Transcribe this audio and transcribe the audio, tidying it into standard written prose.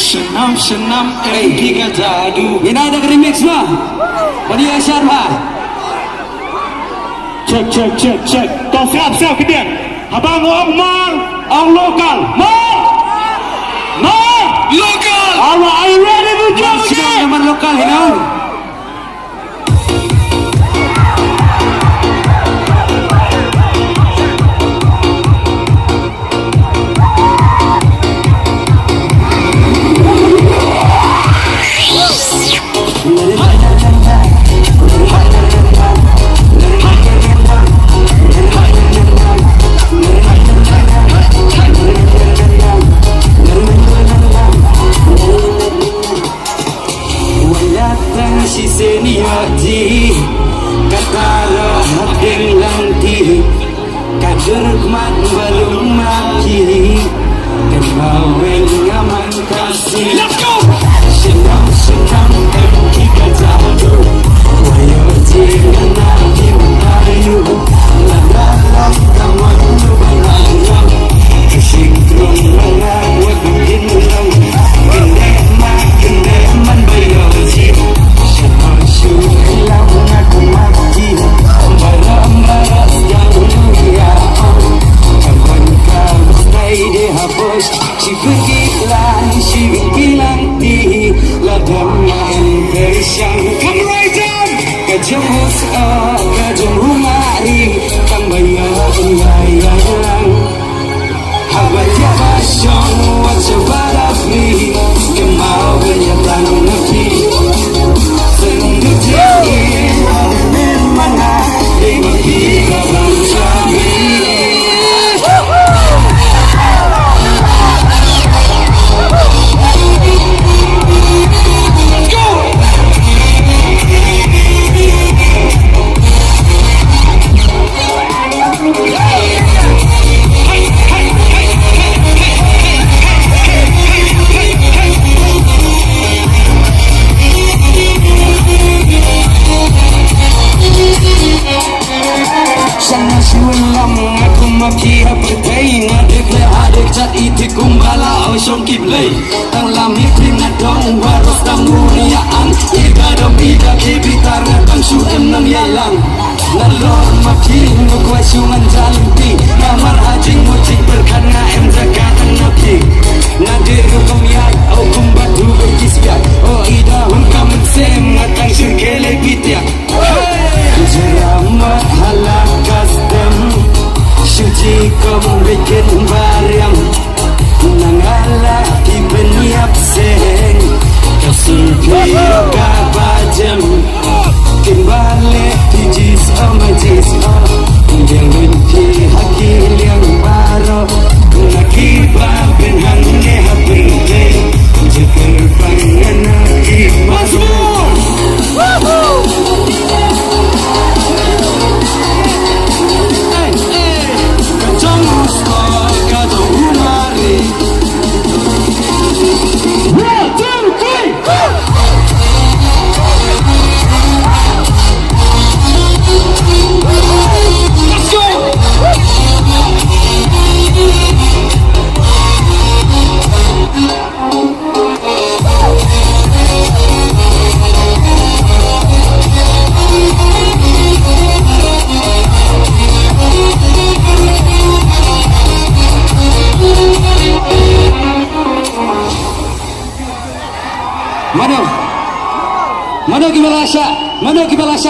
senam tiga jadu. Ini ada remix mah. Pada Syarha. Cek. Kau siap ke dia. Abang orang lokal. Lokal. Are you ready to jump again? Zaman lokal ini. Si seniaji katara hadir lanti kader mat balung maki kemawel ngaman kasih. Let's go. Senam tiga jadu wayo jingana himayu ladalam kawan nubalang kesinkrong langang wagin lang kende man bayoji Syamsu hilang aku mati Baras yang mulia Kawan kau stay dihapus Si pergilah si bilang di Ladam yang bersang Come right down Kajong mari Kang bayang Habaya basyong What's your barafli Kemau benyatan nabi Song kim lei tang lam hitin na dong waros tang muriaan igadom ida bitar na tang suem nang yalang nalor makin mo kwa suman jalimti namar hajing mo cik berkan na em zakatan nabi nadir kom yai au kumbatu berkisya oh ida hun kamen sem ngatang sirkele pitya jeramat halakas dem suci kom bikin barang Nangala ibeniap seng Kasih kabajem Kembali dijis majis Yang benci hakil yang baru Nakiba benhang neha berde Jeker pangan nakibah Kacang musta kacang humari Mano Kibalasya